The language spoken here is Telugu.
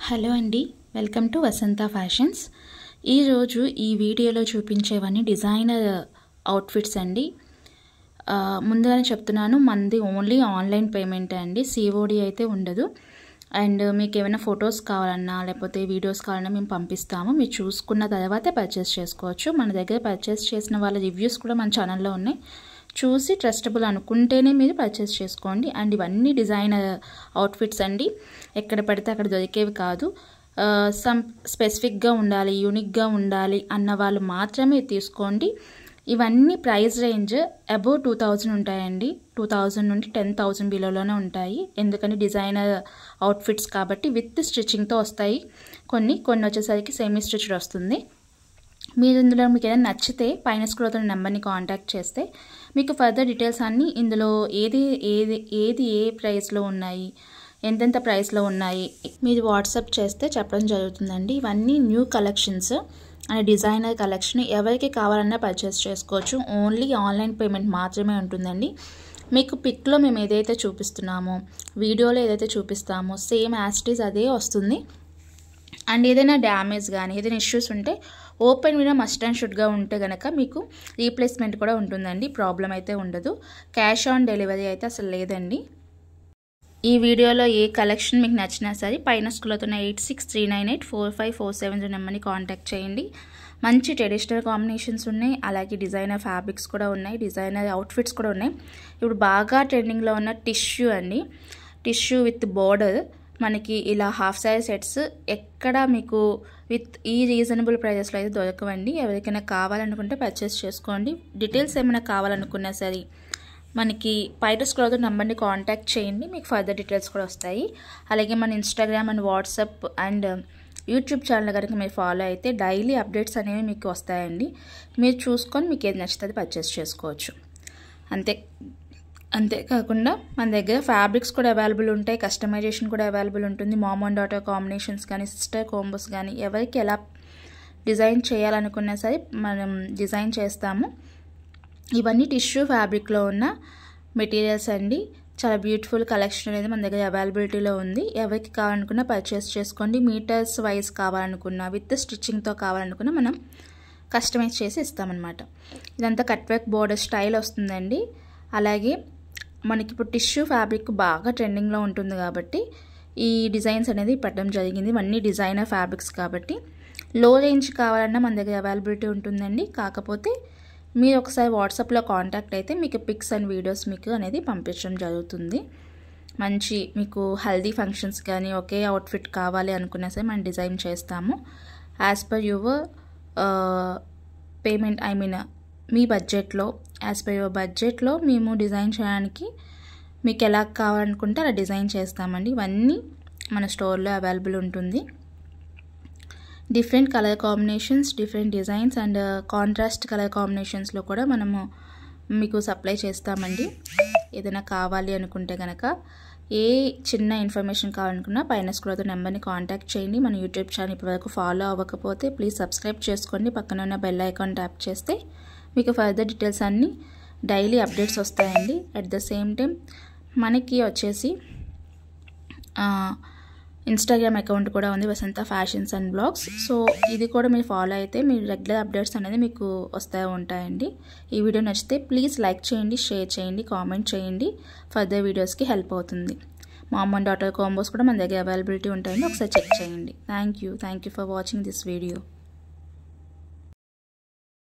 హలో అండి, వెల్కమ్ టు వసంత ఫ్యాషన్స్. ఈరోజు ఈ వీడియోలో చూపించేవన్నీ డిజైనర్ అవుట్ఫిట్స్ అండి. ముందుగానే చెప్తున్నాను, మనది ఓన్లీ ఆన్లైన్ పేమెంటే అండి, సిఓడి అయితే ఉండదు. అండ్ మీకు ఏమైనా ఫొటోస్ కావాలన్నా లేకపోతే వీడియోస్ కావాలన్నా మేము పంపిస్తాము. మీరు చూసుకున్న తర్వాతే పర్చేస్ చేసుకోవచ్చు. మన దగ్గర పర్చేస్ చేసిన వాళ్ళ రివ్యూస్ కూడా మన ఛానల్లో ఉన్నాయి. చూసి ట్రస్టబుల్ అనుకుంటేనే మీరు పర్చేస్ చేసుకోండి. అండ్ ఇవన్నీ డిజైనర్ అవుట్ఫిట్స్ అండి, ఎక్కడ పడితే అక్కడ దొరికేవి కాదు. సమ్ స్పెసిఫిక్గా ఉండాలి, యూనిక్గా ఉండాలి అన్న వాళ్ళు మాత్రమే తీసుకోండి. ఇవన్నీ ప్రైస్ రేంజ్ అబోవ్ 2000 ఉంటాయండి. 2000 నుండి 10,000 బిలోలోనే ఉంటాయి. ఎందుకంటే డిజైనర్ అవుట్ఫిట్స్ కాబట్టి విత్ స్టిచ్చింగ్తో వస్తాయి. కొన్ని వచ్చేసరికి సెమీ స్టిచ్డ్ వస్తుంది. మీరు ఇందులో మీకు ఏదైనా నచ్చితే పైన స్క్రోల్ అవుతున్న నెంబర్ని కాంటాక్ట్ చేస్తే మీకు ఫర్దర్ డీటెయిల్స్ అన్నీ ఇందులో ఏది ఏ ప్రైస్లో ఉన్నాయి, ఎంతెంత ప్రైస్లో ఉన్నాయి మీరు వాట్సాప్ చేస్తే చెప్పడం జరుగుతుందండి. ఇవన్నీ new collections and designer collection. ఎవరికి కావాలన్నా పర్చేస్ చేసుకోవచ్చు. ఓన్లీ ఆన్లైన్ పేమెంట్ మాత్రమే ఉంటుందండి. మీకు పిక్లో మేము ఏదైతే చూపిస్తున్నామో, వీడియోలో ఏదైతే చూపిస్తామో సేమ్ యాజ్ ఇట్ ఈజ్ అదే వస్తుంది. అండ్ ఏదైనా డ్యామేజ్ కానీ ఏదైనా ఇష్యూస్ ఉంటే ఓపెన్ మీద మస్ట్ అండ్ షుడ్గా ఉంటే కనుక మీకు రీప్లేస్మెంట్ కూడా ఉంటుందండి. ప్రాబ్లం అయితే ఉండదు. క్యాష్ ఆన్ డెలివరీ అయితే అసలు లేదండి. ఈ వీడియోలో ఏ కలెక్షన్ మీకు నచ్చినా సరే పైన స్క్రోల్ అవుతున్న 8639845470 నెంబర్ని కాంటాక్ట్ చేయండి. మంచి ట్రెడిషనల్ కాంబినేషన్స్ ఉన్నాయి, అలాగే డిజైనర్ ఫ్యాబ్రిక్స్ కూడా ఉన్నాయి, డిజైనర్ అవుట్ఫిట్స్ కూడా ఉన్నాయి. ఇప్పుడు బాగా ట్రెండింగ్లో ఉన్న టిష్యూ అండి, టిష్యూ విత్ బోర్డర్. మనకి ఇలా హాఫ్ సారీ సెట్స్ ఎక్కడ మీకు విత్ ఈ రీజనబుల్ ప్రైజెస్లో అయితే దొరకవండి. ఎవరికైనా కావాలనుకుంటే పర్చేస్ చేసుకోండి. డీటెయిల్స్ ఏమైనా కావాలనుకున్నా సరే మనకి పైన స్క్రోల్ అవుతున్న నెంబర్ని కాంటాక్ట్ చేయండి, మీకు ఫర్దర్ డీటెయిల్స్ కూడా వస్తాయి. అలాగే మన Instagram and WhatsApp and YouTube channel కనుక మీరు ఫాలో అయితే డైలీ అప్డేట్స్ అనేవి మీకు వస్తాయండి. మీరు చూసుకొని మీకు ఏది నచ్చితే పర్చేస్ చేసుకోవచ్చు. అంతేకాకుండా మన దగ్గర ఫ్యాబ్రిక్స్ కూడా అవైలబుల్ ఉంటాయి, కస్టమైజేషన్ కూడా అవైలబుల్ ఉంటుంది. మామ్ అండ్ డాటర్ కాంబినేషన్స్ కానీ సిస్టర్ కాంబోస్ కానీ ఎవరికి ఎలా డిజైన్ చేయాలనుకున్నా సరే మనం డిజైన్ చేస్తాము. ఇవన్నీ టిష్యూ ఫ్యాబ్రిక్లో ఉన్న మెటీరియల్స్ అండి. చాలా బ్యూటిఫుల్ కలెక్షన్ అనేది మన దగ్గర అవైలబిలిటీలో ఉంది. ఎవరికి కావాలనుకున్నా పర్చేస్ చేసుకోండి. మీటర్స్ వైజ్ కావాలనుకున్నా విత్ స్టిచ్చింగ్తో కావాలనుకున్నా మనం కస్టమైజ్ చేసి ఇస్తామన్నమాట. ఇదంతా కట్ వర్క్ బోర్డర్ స్టైల్ వస్తుందండి. అలాగే మనకి ఇప్పుడు టిష్యూ ఫ్యాబ్రిక్ బాగా ట్రెండింగ్లో ఉంటుంది కాబట్టి ఈ డిజైన్స్ అనేది పెట్టడం జరిగింది. ఇవన్నీ డిజైనర్ ఫ్యాబ్రిక్స్ కాబట్టి లో రేంజ్ కావాలన్నా మన దగ్గర అవైలబిలిటీ ఉంటుందండి. కాకపోతే మీరు ఒకసారి వాట్సాప్లో కాంటాక్ట్ అయితే మీకు పిక్స్ అండ్ వీడియోస్ మీకు అనేది పంపించడం జరుగుతుంది. మంచి మీకు హల్దీ ఫంక్షన్స్ కానీ ఒకే అవుట్ఫిట్ కావాలి అనుకున్నా సరే మనం డిజైన్ చేస్తాము. యాజ్ పర్ యువర్ పేమెంట్, మీ బడ్జెట్లో, యాజ్ పర్ యువర్ బడ్జెట్లో మేము డిజైన్ చేయడానికి మీకు ఎలా కావాలనుకుంటే అలా డిజైన్ చేస్తామండి. ఇవన్నీ మన స్టోర్లో అవైలబుల్ ఉంటుంది. Different colour combinations, different designs and contrast colour కాంబినేషన్స్లో కూడా మనము మీకు సప్లై చేస్తామండి. ఏదైనా కావాలి అనుకుంటే కనుక ఏ చిన్న ఇన్ఫర్మేషన్ కావాలనుకున్నా పైన స్క్రోల్ అవుతున్న నెంబర్ని కాంటాక్ట్ చేయండి. మన యూట్యూబ్ ఛానల్ ఇప్పటివరకు ఫాలో అవ్వకపోతే ప్లీజ్ సబ్స్క్రైబ్ చేసుకోండి. పక్కన ఉన్న బెల్ ఐకాన్ ట్యాప్ చేస్తే మీకు ఫర్దర్ డీటెయిల్స్ అన్నీ డైలీ అప్డేట్స్ వస్తాయండి. అట్ ద సేమ్ టైం మనకి వచ్చేసి ఇన్స్టాగ్రామ్ అకౌంట్ కూడా ఉంది, వసంత ఫ్యాషన్స్ అండ్ బ్లాగ్స్. సో ఇది కూడా మీరు ఫాలో అయితే మీరు రెగ్యులర్ అప్డేట్స్ అనేది మీకు ఉంటాయండి. ఈ వీడియో నచ్చితే ప్లీజ్ లైక్ చేయండి, షేర్ చేయండి, కామెంట్ చేయండి. ఫర్దర్ వీడియోస్కి హెల్ప్ అవుతుంది. మామ్ అండ్ డాటర్ కాంబోస్ కూడా మన దగ్గర అవైలబిలిటీ ఉంటాయండి, ఒకసారి చెక్ చేయండి. Thank you for watching this video.